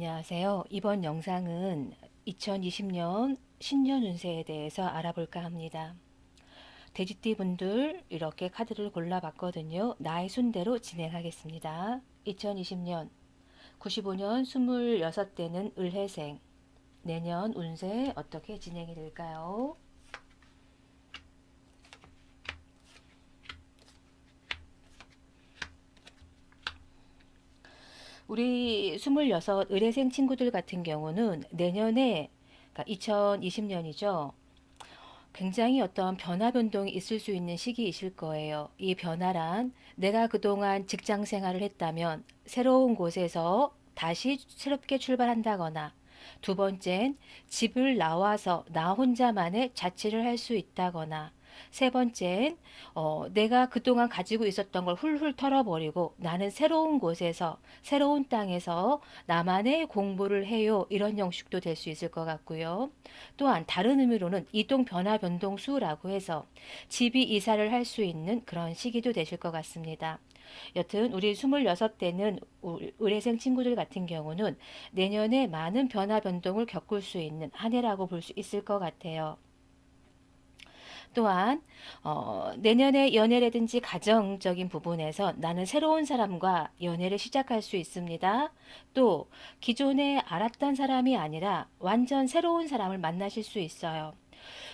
안녕하세요. 이번 영상은 2020년 신년 운세에 대해서 알아볼까 합니다. 돼지띠 분들 이렇게 카드를 골라봤거든요. 나의 순대로 진행하겠습니다. 2020년 95년 26대는 을해생. 내년 운세 어떻게 진행이 될까요? 우리 26 을해생 친구들 같은 경우는 내년에, 그러니까 2020년이죠. 굉장히 어떤 변화 변동이 있을 수 있는 시기이실 거예요. 이 변화란 내가 그동안 직장 생활을 했다면 새로운 곳에서 다시 새롭게 출발한다거나, 두 번째는 집을 나와서 나 혼자만의 자취를 할 수 있다거나, 세 번째는 내가 그동안 가지고 있었던 걸 훌훌 털어버리고 나는 새로운 곳에서 새로운 땅에서 나만의 공부를 해요. 이런 형식도 될 수 있을 것 같고요. 또한 다른 의미로는 이동 변화 변동수라고 해서 집이 이사를 할 수 있는 그런 시기도 되실 것 같습니다. 여튼 우리 26대는 의뢰생 친구들 같은 경우는 내년에 많은 변화 변동을 겪을 수 있는 한 해라고 볼 수 있을 것 같아요. 또한 내년에 연애라든지 가정적인 부분에서 나는 새로운 사람과 연애를 시작할 수 있습니다. 또 기존에 알았던 사람이 아니라 완전 새로운 사람을 만나실 수 있어요.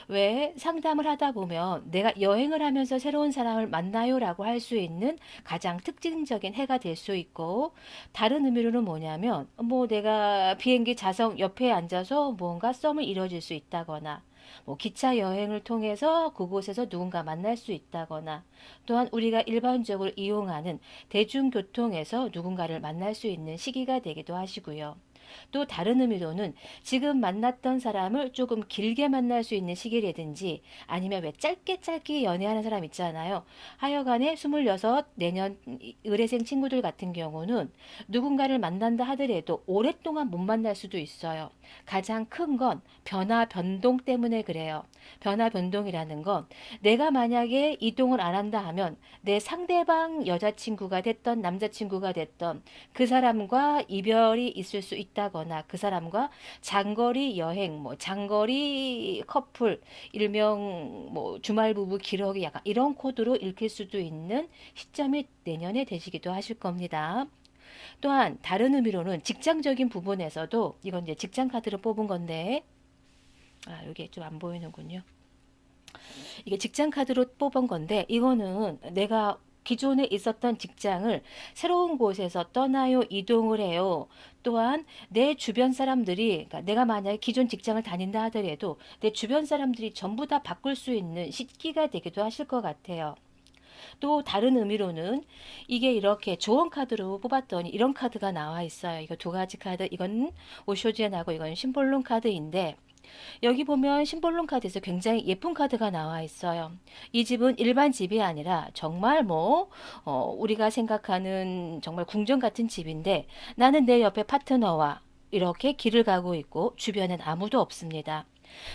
왜 상담을 하다 보면 내가 여행을 하면서 새로운 사람을 만나요라고 할 수 있는 가장 특징적인 해가 될 수 있고, 다른 의미로는 뭐냐면 뭐 내가 비행기 좌석 옆에 앉아서 뭔가 썸을 이뤄질 수 있다거나, 뭐 기차 여행을 통해서 그곳에서 누군가 만날 수 있다거나, 또한 우리가 일반적으로 이용하는 대중교통에서 누군가를 만날 수 있는 시기가 되기도 하시고요. 또 다른 의미로는 지금 만났던 사람을 조금 길게 만날 수 있는 시기라든지, 아니면 왜 짧게 짧게 연애하는 사람 있잖아요. 하여간에 26 내년 의뢰생 친구들 같은 경우는 누군가를 만난다 하더라도 오랫동안 못 만날 수도 있어요. 가장 큰 건 변화 변동 때문에 그래요. 변화 변동이라는 건 내가 만약에 이동을 안 한다 하면 내 상대방 여자친구가 됐던 남자친구가 됐던 그 사람과 이별이 있을 수 있다거나, 그 사람과 장거리 여행, 뭐 장거리 커플, 일명 뭐 주말 부부 기러기, 약간 이런 코드로 읽힐 수도 있는 시점이 내년에 되시기도 하실 겁니다. 또한 다른 의미로는 직장적인 부분에서도, 이건 이제 직장 카드로 뽑은 건데, 이게 좀 안 보이는군요. 이게 직장 카드로 뽑은 건데, 이거는 내가 기존에 있었던 직장을 새로운 곳에서 떠나요, 이동을 해요. 또한 내 주변 사람들이, 그러니까 내가 만약에 기존 직장을 다닌다 하더라도 내 주변 사람들이 전부 다 바꿀 수 있는 시기가 되기도 하실 것 같아요. 또 다른 의미로는 이게 이렇게 조언 카드로 뽑았더니 이런 카드가 나와 있어요. 이거 두 가지 카드, 이건 오쇼지엔하고 이건 심볼론 카드인데, 여기 보면 심볼론 카드에서 굉장히 예쁜 카드가 나와 있어요. 이 집은 일반 집이 아니라 정말 우리가 생각하는 정말 궁전 같은 집인데, 나는 내 옆에 파트너와 이렇게 길을 가고 있고 주변엔 아무도 없습니다.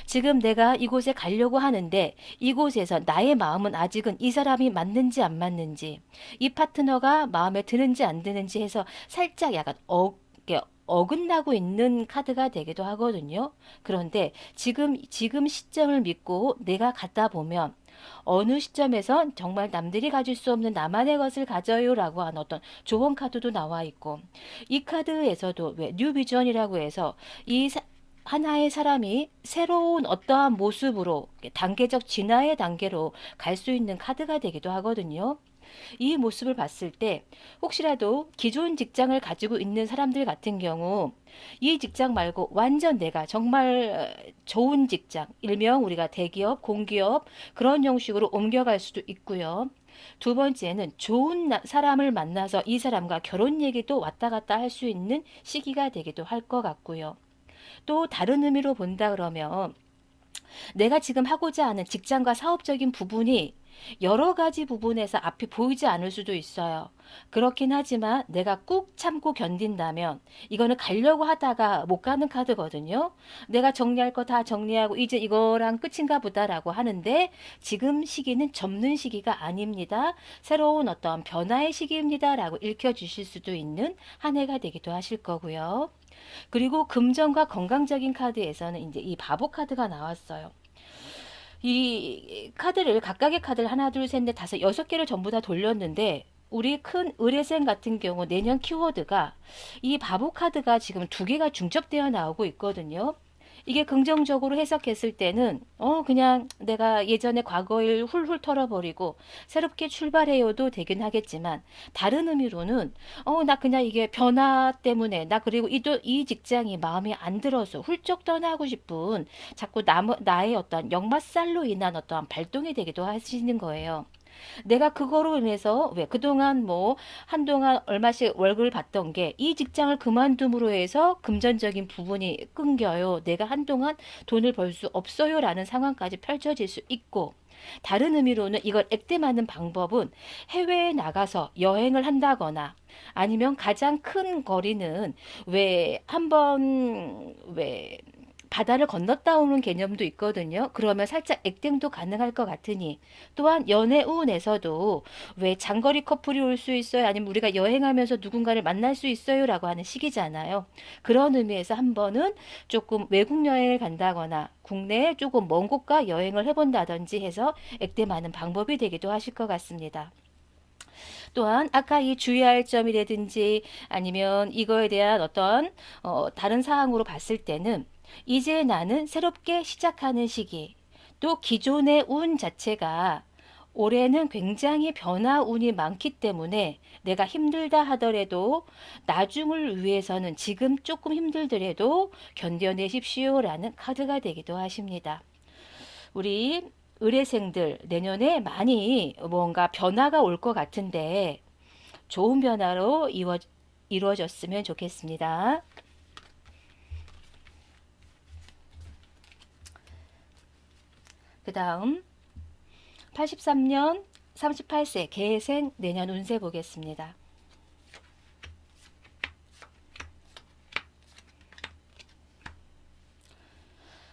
지금 내가 이곳에 가려고 하는데 이곳에서 나의 마음은 아직은 이 사람이 맞는지 안 맞는지, 이 파트너가 마음에 드는지 안 드는지 해서 살짝 약간 이렇게 어긋나고 있는 카드가 되기도 하거든요. 그런데 지금 시점을 믿고 내가 갖다 보면 어느 시점에선 정말 남들이 가질 수 없는 나만의 것을 가져요라고 하는 어떤 조언 카드도 나와 있고, 이 카드에서도 왜 뉴비전이라고 해서 이 하나의 사람이 새로운 어떠한 모습으로 단계적 진화의 단계로 갈 수 있는 카드가 되기도 하거든요. 이 모습을 봤을 때 혹시라도 기존 직장을 가지고 있는 사람들 같은 경우, 이 직장 말고 완전 내가 정말 좋은 직장, 일명 우리가 대기업, 공기업 그런 형식으로 옮겨갈 수도 있고요. 두 번째는 좋은 사람을 만나서 이 사람과 결혼 얘기도 왔다 갔다 할 수 있는 시기가 되기도 할 것 같고요. 또 다른 의미로 본다 그러면 내가 지금 하고자 하는 직장과 사업적인 부분이 여러 가지 부분에서 앞이 보이지 않을 수도 있어요. 그렇긴 하지만 내가 꾹 참고 견딘다면 이거는 가려고 하다가 못 가는 카드거든요. 내가 정리할 거 다 정리하고 이제 이거랑 끝인가 보다라고 하는데 지금 시기는 접는 시기가 아닙니다. 새로운 어떤 변화의 시기입니다라고 읽혀주실 수도 있는 한 해가 되기도 하실 거고요. 그리고 금전과 건강적인 카드에서는 이제 이 바보 카드가 나왔어요. 이 카드를 각각의 카드를 하나 둘 셋 넷 다섯 여섯 개를 전부 다 돌렸는데 우리 큰 의뢰생 같은 경우 내년 키워드가 이 바보 카드가 지금 두 개가 중첩되어 나오고 있거든요. 이게 긍정적으로 해석했을 때는 그냥 내가 예전에 과거일 훌훌 털어버리고 새롭게 출발해요도 되긴 하겠지만 다른 의미로는 나 그냥 이게 변화 때문에 나 그리고 이 직장이 마음에 안 들어서 훌쩍 떠나고 싶은 자꾸 나의 어떤 역마살로 인한 어떠한 발동이 되기도 하시는 거예요. 내가 그거로 인해서 왜 그동안 뭐 한동안 얼마씩 월급을 받던 게 이 직장을 그만둠으로 해서 금전적인 부분이 끊겨요. 내가 한동안 돈을 벌 수 없어요라는 상황까지 펼쳐질 수 있고 다른 의미로는 이걸 액땜하는 방법은 해외에 나가서 여행을 한다거나 아니면 가장 큰 거리는 왜 한번 왜 바다를 건넜다 오는 개념도 있거든요. 그러면 살짝 액땜도 가능할 것 같으니 또한 연애 운에서도 왜 장거리 커플이 올 수 있어요? 아니면 우리가 여행하면서 누군가를 만날 수 있어요? 라고 하는 시기잖아요. 그런 의미에서 한 번은 조금 외국 여행을 간다거나 국내에 조금 먼 곳과 여행을 해본다든지 해서 액땜하는 방법이 되기도 하실 것 같습니다. 또한 아까 이 주의할 점이라든지 아니면 이거에 대한 어떤 다른 사항으로 봤을 때는 이제 나는 새롭게 시작하는 시기 또 기존의 운 자체가 올해는 굉장히 변화 운이 많기 때문에 내가 힘들다 하더라도 나중을 위해서는 지금 조금 힘들더라도 견뎌내십시오라는 카드가 되기도 하십니다. 우리 의뢰생들 내년에 많이 뭔가 변화가 올 것 같은데 좋은 변화로 이루어졌으면 좋겠습니다. 그 다음 83년 38세 개생 내년 운세 보겠습니다.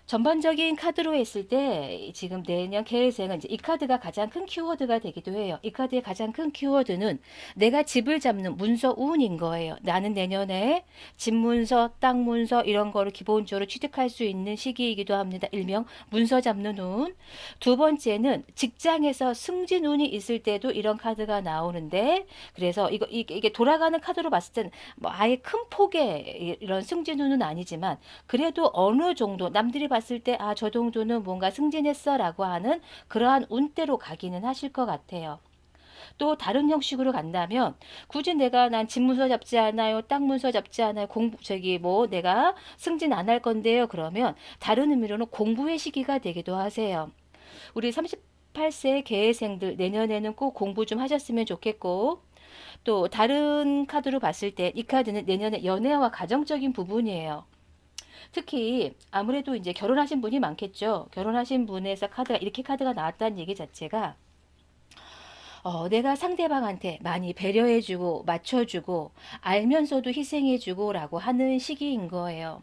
전반적인 카드로 했을 때 지금 내년 계획은 이제 이 카드가 가장 큰 키워드가 되기도 해요. 이 카드의 가장 큰 키워드는 내가 집을 잡는 문서 운인 거예요. 나는 내년에 집 문서, 땅 문서 이런 거를 기본적으로 취득할 수 있는 시기이기도 합니다. 일명 문서 잡는 운. 두 번째는 직장에서 승진 운이 있을 때도 이런 카드가 나오는데 그래서 이게 돌아가는 카드로 봤을 때는 뭐 아예 큰 폭의 이런 승진 운은 아니지만 그래도 어느 정도 남들이 봤을 때 아, 저 정도는 뭔가 승진했어 라고 하는 그러한 운대로 가기는 하실 것 같아요. 또 다른 형식으로 간다면 굳이 내가 난 집문서 잡지 않아요. 땅 문서 잡지 않아요. 저기 뭐 내가 승진 안 할 건데요. 그러면 다른 의미로는 공부의 시기가 되기도 하세요. 우리 38세 계생들 내년에는 꼭 공부 좀 하셨으면 좋겠고 또 다른 카드로 봤을 때 이 카드는 내년에 연애와 가정적인 부분이에요. 특히 아무래도 이제 결혼하신 분이 많겠죠. 결혼하신 분에서 이렇게 카드가 나왔다는 얘기 자체가 내가 상대방한테 많이 배려해주고 맞춰주고 알면서도 희생해주고 라고 하는 시기인 거예요.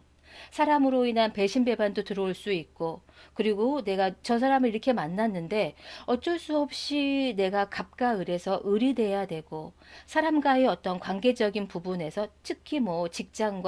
사람으로 인한 배신 배반도 들어올 수 있고 그리고 내가 저 사람을 이렇게 만났는데 어쩔 수 없이 내가 갑과 을에서 을이 돼야 되고 사람과의 어떤 관계적인 부분에서 특히 뭐 직장이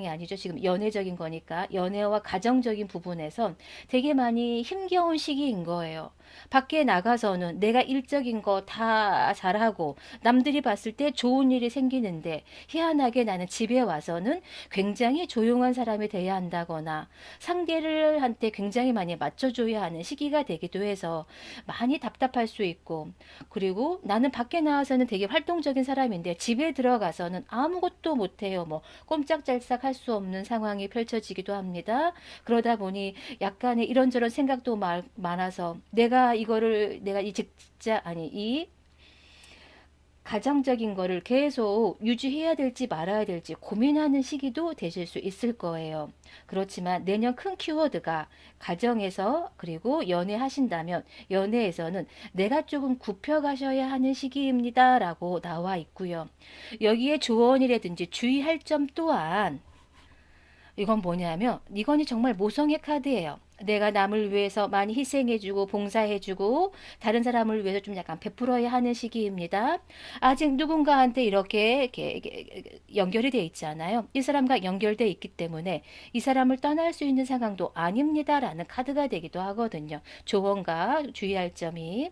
아니죠. 지금 연애적인 거니까 연애와 가정적인 부분에선 되게 많이 힘겨운 시기인 거예요. 밖에 나가서는 내가 일적인 거 다 잘하고 남들이 봤을 때 좋은 일이 생기는데 희한하게 나는 집에 와서는 굉장히 조용한 사람이 돼야 한다거나 상대를 한테 굉장히 많이 맞춰줘야 하는 시기가 되기도 해서 많이 답답할 수 있고 그리고 나는 밖에 나와서는 되게 활동적인 사람인데 집에 들어가서는 아무것도 못해요. 뭐 꼼짝달싹 할 수 없는 상황이 펼쳐지기도 합니다. 그러다 보니 약간의 이런저런 생각도 많아서 내가 이 직장 아니 이 가정적인 거를 계속 유지해야 될지 말아야 될지 고민하는 시기도 되실 수 있을 거예요. 그렇지만 내년 큰 키워드가 가정에서 그리고 연애하신다면 연애에서는 내가 조금 굽혀가셔야 하는 시기입니다 라고 나와 있고요. 여기에 조언이라든지 주의할 점 또한 이건 뭐냐면 이건이 정말 모성의 카드예요. 내가 남을 위해서 많이 희생해주고 봉사해주고 다른 사람을 위해서 좀 약간 베풀어야 하는 시기입니다. 아직 누군가한테 이렇게 연결이 돼 있지 않아요. 이 사람과 연결돼 있기 때문에 이 사람을 떠날 수 있는 상황도 아닙니다라는 카드가 되기도 하거든요. 조언과 주의할 점이.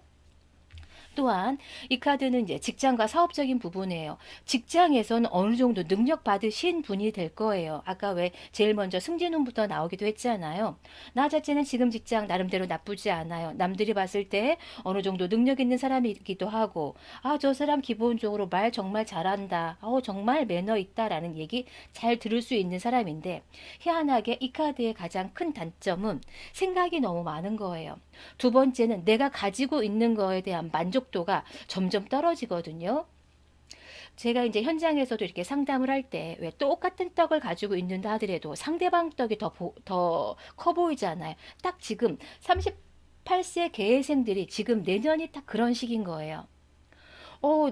또한 이 카드는 이제 직장과 사업적인 부분이에요. 직장에서는 어느 정도 능력 받으신 분이 될 거예요. 아까 왜 제일 먼저 승진운부터 나오기도 했잖아요. 나 자체는 지금 직장 나름대로 나쁘지 않아요. 남들이 봤을 때 어느 정도 능력 있는 사람이기도 하고, 아, 저 사람 기본적으로 말 정말 잘한다. 정말 매너 있다라는 얘기 잘 들을 수 있는 사람인데, 희한하게 이 카드의 가장 큰 단점은 생각이 너무 많은 거예요. 두 번째는 내가 가지고 있는 거에 대한 만족도가 점점 떨어지거든요. 제가 이제 현장에서도 이렇게 상담을 할 때 왜 똑같은 떡을 가지고 있는다 하더라도 상대방 떡이 더 커 보이잖아요. 딱 지금 38세 계생들이 지금 내년이 딱 그런 시기인 거예요.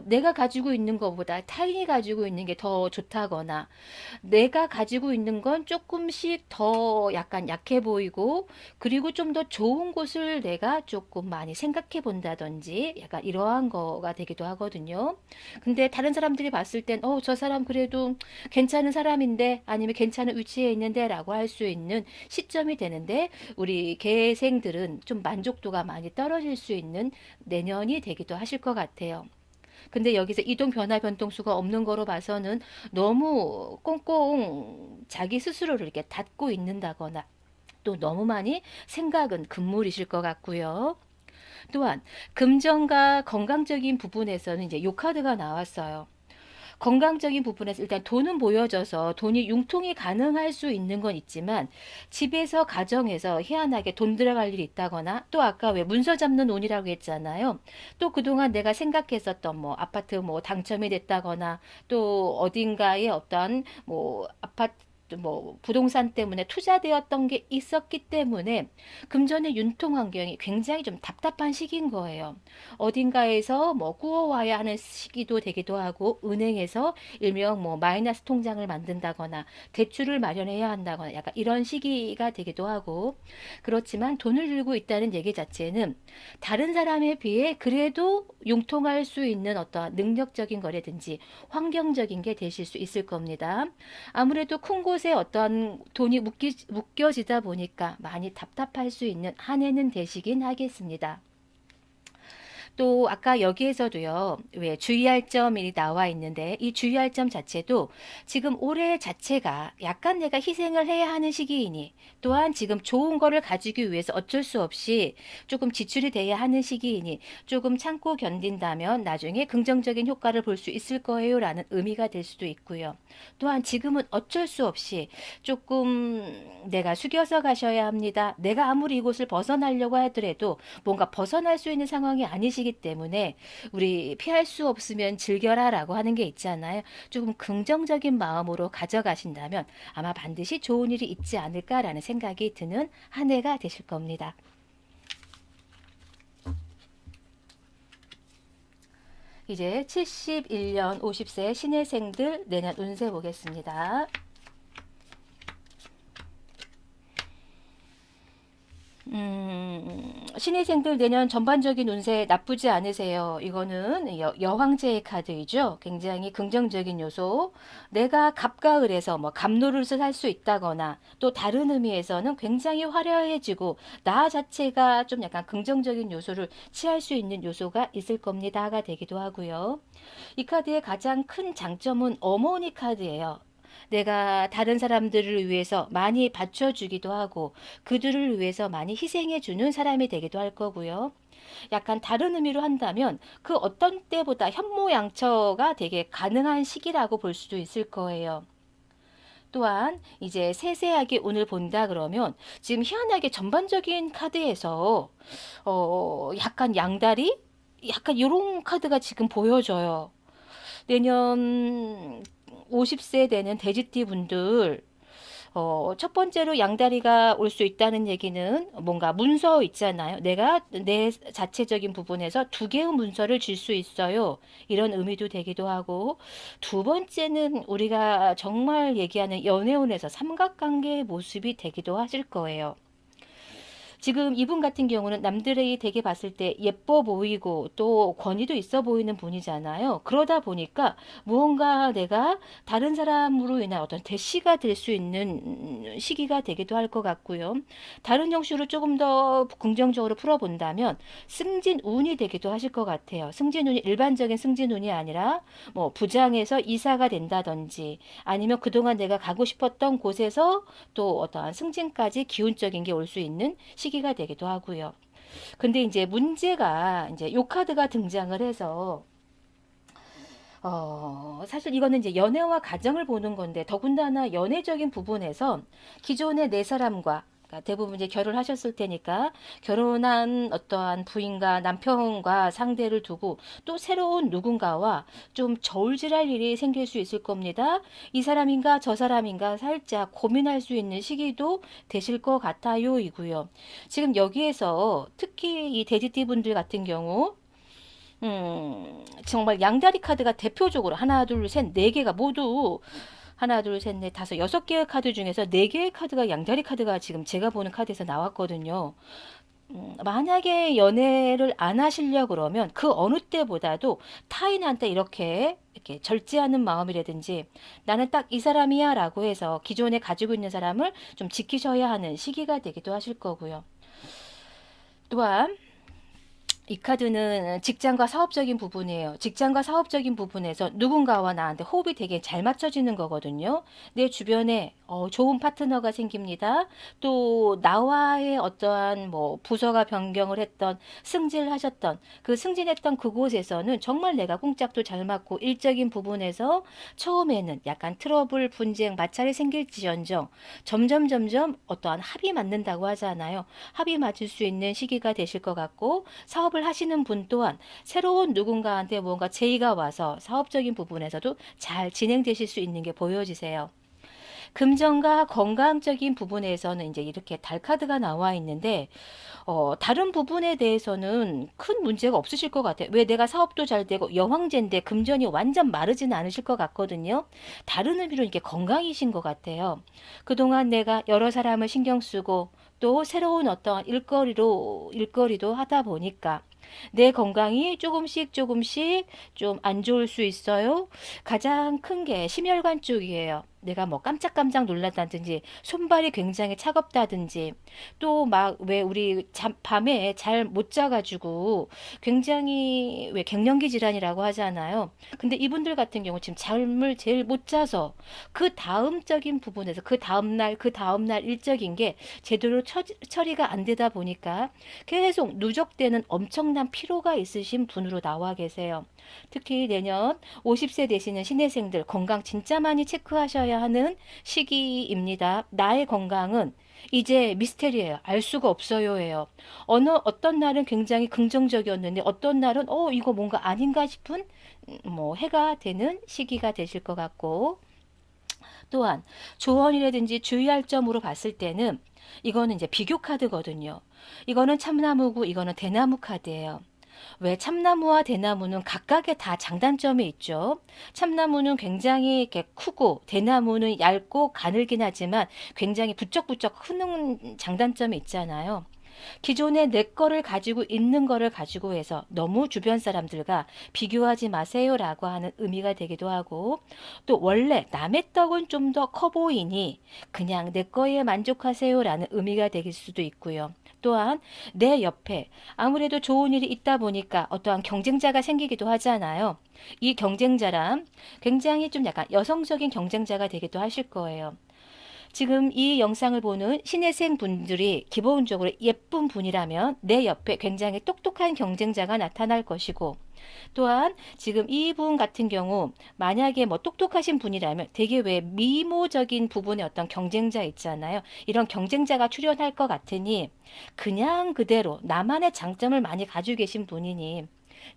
내가 가지고 있는 것보다 타인이 가지고 있는 게 더 좋다거나, 내가 가지고 있는 건 조금씩 더 약간 약해 보이고, 그리고 좀 더 좋은 곳을 내가 조금 많이 생각해 본다든지, 약간 이러한 거가 되기도 하거든요. 근데 다른 사람들이 봤을 땐, 저 사람 그래도 괜찮은 사람인데, 아니면 괜찮은 위치에 있는데, 라고 할 수 있는 시점이 되는데, 우리 개생들은 좀 만족도가 많이 떨어질 수 있는 내년이 되기도 하실 것 같아요. 근데 여기서 이동 변화 변동수가 없는 거로 봐서는 너무 꽁꽁 자기 스스로를 이렇게 닫고 있는다거나 또 너무 많이 생각은 금물이실 것 같고요. 또한 금전과 건강적인 부분에서는 이제 요 카드가 나왔어요. 건강적인 부분에서 일단 돈은 보여져서 돈이 융통이 가능할 수 있는 건 있지만 집에서 가정에서 희한하게 돈 들어갈 일이 있다거나 또 아까 왜 문서 잡는 운이라고 했잖아요. 또 그동안 내가 생각했었던 뭐 아파트 뭐 당첨이 됐다거나 또 어딘가에 어떤 뭐 아파트 뭐 부동산 때문에 투자되었던 게 있었기 때문에 금전의 융통 환경이 굉장히 좀 답답한 시기인 거예요. 어딘가에서 뭐 구워와야 하는 시기도 되기도 하고 은행에서 일명 뭐 마이너스 통장을 만든다거나 대출을 마련해야 한다거나 약간 이런 시기가 되기도 하고 그렇지만 돈을 들고 있다는 얘기 자체는 다른 사람에 비해 그래도 융통할 수 있는 어떤 능력적인 거라든지 환경적인 게 되실 수 있을 겁니다. 아무래도 큰 곳에 어떤 돈이 묶여지다 보니까 많이 답답할 수 있는 한 해는 되시긴 하겠습니다. 또 아까 여기에서도요. 왜 주의할 점이 나와 있는데 이 주의할 점 자체도 지금 올해 자체가 약간 내가 희생을 해야 하는 시기이니 또한 지금 좋은 거를 가지기 위해서 어쩔 수 없이 조금 지출이 돼야 하는 시기이니 조금 참고 견딘다면 나중에 긍정적인 효과를 볼 수 있을 거예요 라는 의미가 될 수도 있고요. 또한 지금은 어쩔 수 없이 조금 내가 숙여서 가셔야 합니다. 내가 아무리 이곳을 벗어나려고 하더라도 뭔가 벗어날 수 있는 상황이 아니시기 때문에 우리 피할 수 없으면 즐겨라라고 하는 게 있잖아요. 조금 긍정적인 마음으로 가져가신다면 아마 반드시 좋은 일이 있지 않을까라는 생각이 드는 한 해가 되실 겁니다. 이제 71년 50세 신혜생들 내년 운세 보겠습니다. 신입생들 내년 전반적인 운세 나쁘지 않으세요. 이거는 여황제의 카드이죠. 굉장히 긍정적인 요소. 내가 갑과 을에서 뭐 갑노릇을 할 수 있다거나 또 다른 의미에서는 굉장히 화려해지고 나 자체가 좀 약간 긍정적인 요소를 취할 수 있는 요소가 있을 겁니다가 되기도 하고요. 이 카드의 가장 큰 장점은 어머니 카드예요. 내가 다른 사람들을 위해서 많이 받쳐주기도 하고 그들을 위해서 많이 희생해 주는 사람이 되기도 할 거고요. 약간 다른 의미로 한다면 그 어떤 때보다 현모양처가 되게 가능한 시기라고 볼 수도 있을 거예요. 또한 이제 세세하게 운을 본다 그러면 지금 희한하게 전반적인 카드에서 약간 양다리? 약간 이런 카드가 지금 보여져요. 내년 50세 되는 돼지띠 분들, 첫 번째로 양다리가 올 수 있다는 얘기는 뭔가 문서 있잖아요. 내가 내 자체적인 부분에서 두 개의 문서를 줄 수 있어요. 이런 의미도 되기도 하고, 두 번째는 우리가 정말 얘기하는 연애운에서 삼각관계의 모습이 되기도 하실 거예요. 지금 이분 같은 경우는 남들이 되게 봤을 때 예뻐 보이고 또 권위도 있어 보이는 분이잖아요. 그러다 보니까 무언가 내가 다른 사람으로 인한 어떤 대시가 될 수 있는 시기가 되기도 할 것 같고요. 다른 형식으로 조금 더 긍정적으로 풀어본다면 승진운이 되기도 하실 것 같아요. 승진운이 일반적인 승진운이 아니라 뭐 부장에서 이사가 된다든지 아니면 그동안 내가 가고 싶었던 곳에서 또 어떠한 승진까지 기운적인 게 올 수 있는 시기가 되기도 하고요. 근데 이제 문제가 이제 요 카드가 등장을 해서 사실 이거는 이제 연애와 가정을 보는 건데 더군다나 연애적인 부분에서 기존의 내 사람과 그러니까 대부분 이제 결혼하셨을 테니까 결혼한 어떠한 부인과 남편과 상대를 두고 또 새로운 누군가와 좀 저울질할 일이 생길 수 있을 겁니다. 이 사람인가 저 사람인가 살짝 고민할 수 있는 시기도 되실 것 같아요 이고요. 지금 여기에서 특히 이 돼지띠 분들 같은 경우 정말 양다리 카드가 대표적으로 하나, 둘, 셋, 네 개가 모두 하나, 둘, 셋, 넷, 다섯, 여섯 개의 카드 중에서 네 개의 카드가 양다리 카드가 지금 제가 보는 카드에서 나왔거든요. 만약에 연애를 안 하시려 그러면 그 어느 때보다도 타인한테 이렇게 절제하는 마음이라든지 나는 딱 이 사람이야 라고 해서 기존에 가지고 있는 사람을 좀 지키셔야 하는 시기가 되기도 하실 거고요. 또한 이 카드는 직장과 사업적인 부분이에요. 직장과 사업적인 부분에서 누군가와 나한테 호흡이 되게 잘 맞춰지는 거거든요. 내 주변에 좋은 파트너가 생깁니다. 또 나와의 어떠한 뭐 부서가 변경을 했던 승진을 하셨던 그 승진했던 그곳에서는 정말 내가 꿍짝도 잘 맞고 일적인 부분에서 처음에는 약간 트러블, 분쟁, 마찰이 생길지언정 점점 어떠한 합이 맞는다고 하잖아요. 합이 맞을 수 있는 시기가 되실 것 같고 사업을 하시는 분 또한 새로운 누군가한테 뭔가 제의가 와서 사업적인 부분에서도 잘 진행되실 수 있는 게 보여지세요. 금전과 건강적인 부분에서는 이제 이렇게 달 카드가 나와 있는데 다른 부분에 대해서는 큰 문제가 없으실 것 같아요. 왜 내가 사업도 잘 되고 여황제인데 금전이 완전 마르지는 않으실 것 같거든요. 다른 의미로 이렇게 건강이신 것 같아요. 그동안 내가 여러 사람을 신경 쓰고 또 새로운 어떤 일거리도 하다 보니까 내 건강이 조금씩 좀 안 좋을 수 있어요. 가장 큰 게 심혈관 쪽이에요. 내가 뭐 깜짝깜짝 놀랐다든지 손발이 굉장히 차갑다든지 또 막 왜 우리 밤에 잘 못 자가지고 굉장히 왜 갱년기 질환이라고 하잖아요. 근데 이분들 같은 경우 지금 잠을 제일 못 자서 그 다음적인 부분에서 그 다음날 일적인 게 제대로 처리가 안 되다 보니까 계속 누적되는 엄청난 피로가 있으신 분으로 나와 계세요. 특히 내년 50세 되시는 신혜생들 건강 진짜 많이 체크하셔야 하는 시기입니다. 나의 건강은 이제 미스테리예요. 알 수가 없어요예요. 어떤 날은 굉장히 긍정적이었는데 어떤 날은 이거 뭔가 아닌가 싶은 뭐 해가 되는 시기가 되실 것 같고 또한 조언이라든지 주의할 점으로 봤을 때는 이거는 이제 비교 카드거든요. 이거는 참나무고 이거는 대나무 카드예요. 왜 참나무와 대나무는 각각의 다 장단점이 있죠. 참나무는 굉장히 이렇게 크고 대나무는 얇고 가늘긴 하지만 굉장히 부쩍부쩍 크는 장단점이 있잖아요. 기존에 내 거를 가지고 있는 거를 가지고 해서 너무 주변 사람들과 비교하지 마세요라고 하는 의미가 되기도 하고 또 원래 남의 떡은 좀 더 커 보이니 그냥 내 거에 만족하세요라는 의미가 되길 수도 있고요. 또한 내 옆에 아무래도 좋은 일이 있다 보니까 어떠한 경쟁자가 생기기도 하잖아요. 이 경쟁자란 굉장히 좀 약간 여성적인 경쟁자가 되기도 하실 거예요. 지금 이 영상을 보는 신혜생 분들이 기본적으로 예쁜 분이라면 내 옆에 굉장히 똑똑한 경쟁자가 나타날 것이고 또한 지금 이분 같은 경우 만약에 뭐 똑똑하신 분이라면 되게 왜 미모적인 부분의 어떤 경쟁자 있잖아요. 이런 경쟁자가 출연할 것 같으니 그냥 그대로 나만의 장점을 많이 가지고 계신 분이니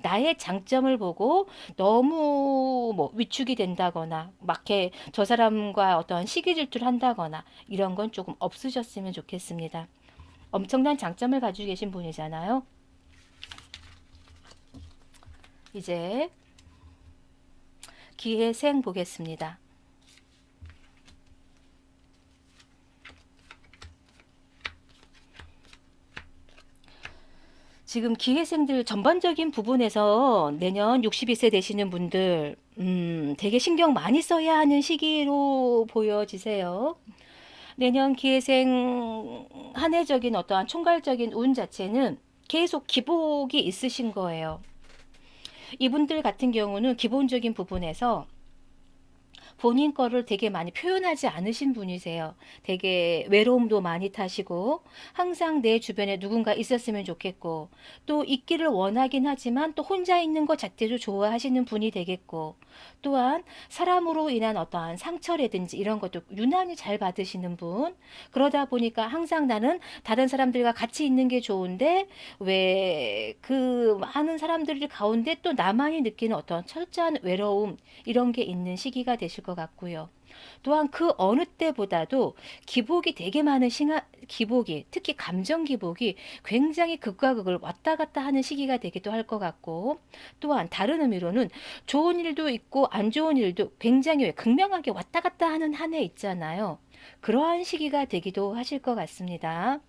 나의 장점을 보고 너무 뭐 위축이 된다거나 막 이렇게 저 사람과 어떤 시기 질투를 한다거나 이런 건 조금 없으셨으면 좋겠습니다. 엄청난 장점을 가지고 계신 분이잖아요. 이제 기회생 보겠습니다. 지금 기회생들 전반적인 부분에서 내년 62세 되시는 분들, 되게 신경 많이 써야 하는 시기로 보여지세요. 내년 기회생 한 해적인 어떠한 총괄적인 운 자체는 계속 기복이 있으신 거예요. 이분들 같은 경우는 기본적인 부분에서 본인 거를 되게 많이 표현하지 않으신 분이세요. 되게 외로움도 많이 타시고 항상 내 주변에 누군가 있었으면 좋겠고 또 있기를 원하긴 하지만 또 혼자 있는 것 자체도 좋아하시는 분이 되겠고 또한 사람으로 인한 어떠한 상처라든지 이런 것도 유난히 잘 받으시는 분. 그러다 보니까 항상 나는 다른 사람들과 같이 있는 게 좋은데 왜 그 많은 사람들 가운데 또 나만이 느끼는 어떤 철저한 외로움 이런 게 있는 시기가 되실 것 같고요. 또한 그 어느 때보다도 기복이 되게 많은 기복이 특히 감정 기복이 굉장히 극과 극을 왔다 갔다 하는 시기가 되기도 할 것 같고 또한 다른 의미로는 좋은 일도 있고 안 좋은 일도 굉장히 극명하게 왔다 갔다 하는 한 해 있잖아요. 그러한 시기가 되기도 하실 것 같습니다.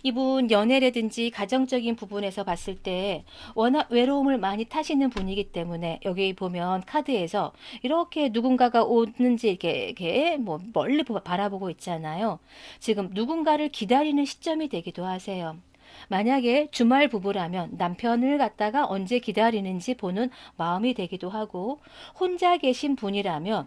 이분 연애라든지 가정적인 부분에서 봤을 때 워낙 외로움을 많이 타시는 분이기 때문에 여기 보면 카드에서 이렇게 누군가가 오는지 이렇게 뭐 멀리 바라보고 있잖아요. 지금 누군가를 기다리는 시점이 되기도 하세요. 만약에 주말 부부라면 남편을 갖다가 언제 기다리는지 보는 마음이 되기도 하고 혼자 계신 분이라면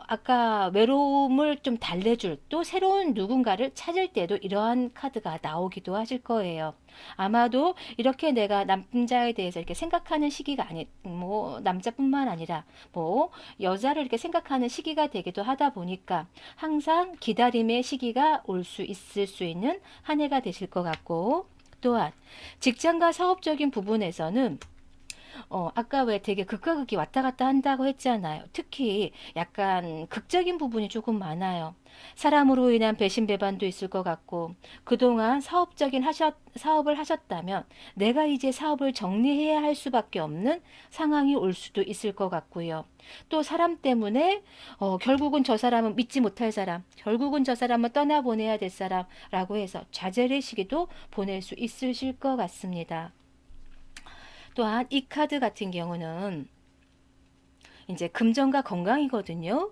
아까 외로움을 좀 달래줄 또 새로운 누군가를 찾을 때도 이러한 카드가 나오기도 하실 거예요. 아마도 이렇게 내가 남자에 대해서 이렇게 생각하는 시기가 뭐 남자뿐만 아니라 뭐 여자를 이렇게 생각하는 시기가 되기도 하다 보니까 항상 기다림의 시기가 올 수 있을 수 있는 한 해가 되실 것 같고 또한 직장과 사업적인 부분에서는 아까 왜 되게 극과 극이 왔다 갔다 한다고 했잖아요. 특히 약간 극적인 부분이 조금 많아요. 사람으로 인한 배신배반도 있을 것 같고, 그동안 사업을 하셨다면, 내가 이제 사업을 정리해야 할 수밖에 없는 상황이 올 수도 있을 것 같고요. 또 사람 때문에, 결국은 저 사람은 믿지 못할 사람, 결국은 저 사람은 떠나보내야 될 사람라고 해서 좌절의 시기도 보낼 수 있으실 것 같습니다. 또한 이 카드 같은 경우는 이제 금전과 건강이거든요.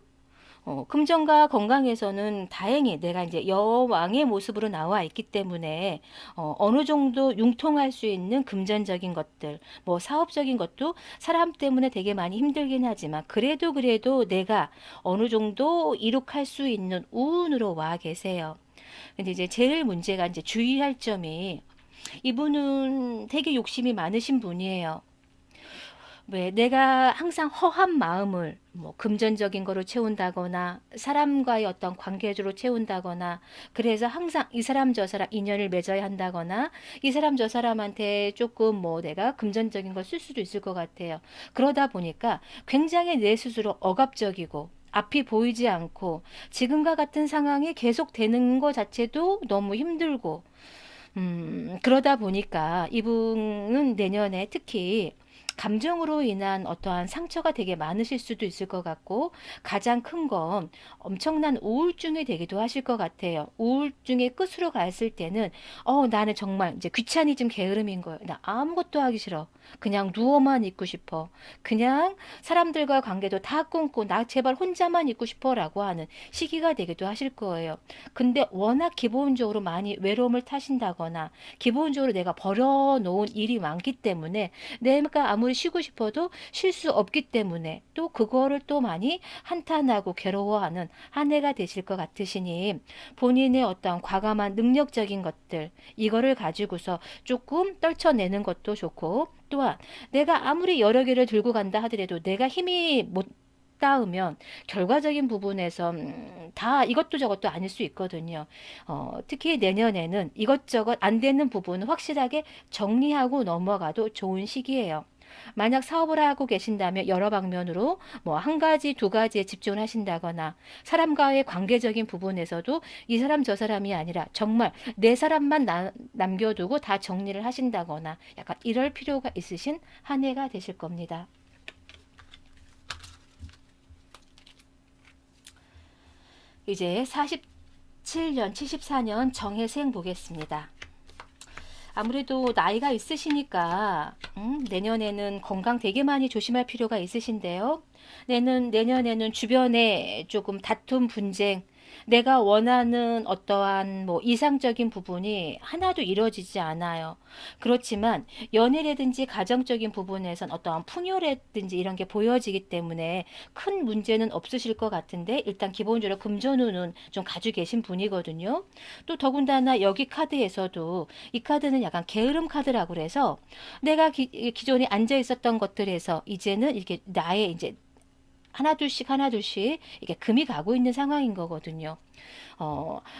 금전과 건강에서는 다행히 내가 이제 여왕의 모습으로 나와 있기 때문에 어느 정도 융통할 수 있는 금전적인 것들, 뭐 사업적인 것도 사람 때문에 되게 많이 힘들긴 하지만 그래도 내가 어느 정도 이룩할 수 있는 운으로 와 계세요. 근데 이제 제일 문제가 이제 주의할 점이 이분은 되게 욕심이 많으신 분이에요. 왜 내가 항상 허한 마음을 뭐 금전적인 거로 채운다거나 사람과의 어떤 관계로 채운다거나 그래서 항상 이 사람 저 사람 인연을 맺어야 한다거나 이 사람 저 사람한테 조금 뭐 내가 금전적인 걸 쓸 수도 있을 것 같아요. 그러다 보니까 굉장히 내 스스로 억압적이고 앞이 보이지 않고 지금과 같은 상황이 계속되는 것 자체도 너무 힘들고 그러다 보니까 이분은 내년에 특히 감정으로 인한 어떠한 상처가 되게 많으실 수도 있을 것 같고 가장 큰 건 엄청난 우울증이 되기도 하실 것 같아요. 우울증의 끝으로 갔을 때는 나는 정말 이제 귀차니즘 게으름인 거예요. 나 아무것도 하기 싫어. 그냥 누워만 있고 싶어. 그냥 사람들과 관계도 다 끊고 나 제발 혼자만 있고 싶어라고 하는 시기가 되기도 하실 거예요. 근데 워낙 기본적으로 많이 외로움을 타신다거나 기본적으로 내가 버려놓은 일이 많기 때문에 내가 아무리 쉬고 싶어도 쉴 수 없기 때문에 또 그거를 또 많이 한탄하고 괴로워하는 한 해가 되실 것 같으시니 본인의 어떤 과감한 능력적인 것들 이거를 가지고서 조금 떨쳐내는 것도 좋고 또한 내가 아무리 여러 개를 들고 간다 하더라도 내가 힘이 못 닿으면 결과적인 부분에서 다 이것도 저것도 아닐 수 있거든요. 특히 내년에는 이것저것 안 되는 부분은 확실하게 정리하고 넘어가도 좋은 시기예요. 만약 사업을 하고 계신다면 여러 방면으로 뭐 한 가지, 두 가지에 집중을 하신다거나 사람과의 관계적인 부분에서도 이 사람 저 사람이 아니라 정말 내 사람만 남겨두고 다 정리를 하신다거나 약간 이럴 필요가 있으신 한 해가 되실 겁니다. 이제 47년, 74년 정해생 보겠습니다. 아무래도 나이가 있으시니까 내년에는 건강 되게 많이 조심할 필요가 있으신데요. 내년에는 주변에 조금 다툼, 분쟁, 내가 원하는 어떠한 뭐 이상적인 부분이 하나도 이루어지지 않아요. 그렇지만 연애라든지 가정적인 부분에선 어떠한 풍요라든지 이런 게 보여지기 때문에 큰 문제는 없으실 것 같은데 일단 기본적으로 금전운은 좀 가지고 계신 분이거든요. 또 더군다나 여기 카드에서도 이 카드는 약간 게으름 카드라고 그래서 내가 기존에 앉아 있었던 것들에서 이제는 이렇게 나의 이제 하나둘씩 하나둘씩 이게 금이 가고 있는 상황인 거거든요.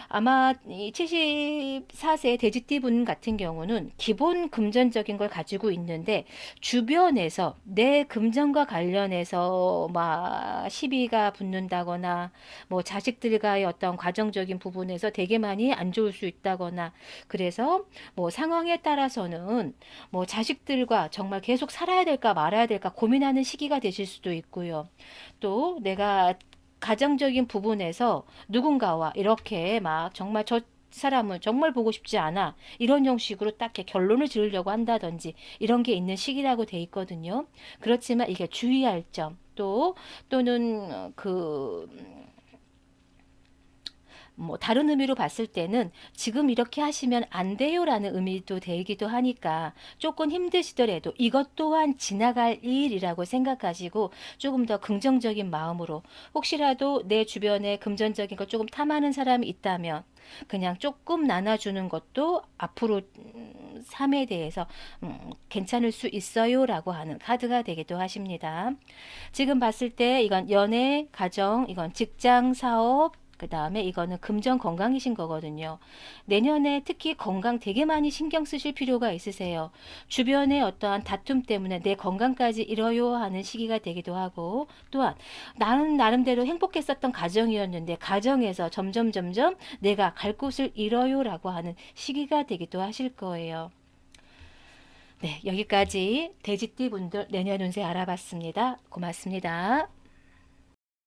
아마 이 74세 돼지띠 분 같은 경우는 기본 금전적인 걸 가지고 있는데 주변에서 내 금전과 관련해서 막 시비가 붙는다거나 뭐 자식들과의 어떤 과정적인 부분에서 되게 많이 안 좋을 수 있다거나 그래서 뭐 상황에 따라서는 뭐 자식들과 정말 계속 살아야 될까 말아야 될까 고민하는 시기가 되실 수도 있고요. 또 내가 가정적인 부분에서 누군가와 이렇게 막 정말 저 사람은 정말 보고 싶지 않아. 이런 형식으로 딱 이렇게 결론을 지으려고 한다든지 이런 게 있는 시기라고 돼 있거든요. 그렇지만 이게 주의할 점 또는 뭐 다른 의미로 봤을 때는 지금 이렇게 하시면 안 돼요라는 의미도 되기도 하니까 조금 힘드시더라도 이것 또한 지나갈 일이라고 생각하시고 조금 더 긍정적인 마음으로 혹시라도 내 주변에 금전적인 거 조금 탐하는 사람이 있다면 그냥 조금 나눠주는 것도 앞으로 삶에 대해서 괜찮을 수 있어요라고 하는 카드가 되기도 하십니다. 지금 봤을 때 이건 연애, 가정, 이건 직장, 사업, 그 다음에 이거는 금전 건강이신 거거든요. 내년에 특히 건강 되게 많이 신경 쓰실 필요가 있으세요. 주변의 어떠한 다툼 때문에 내 건강까지 잃어요 하는 시기가 되기도 하고 또한 나는 나름대로 행복했었던 가정이었는데 가정에서 점점 내가 갈 곳을 잃어요라고 하는 시기가 되기도 하실 거예요. 네, 여기까지 돼지띠 분들 내년 운세 알아봤습니다. 고맙습니다.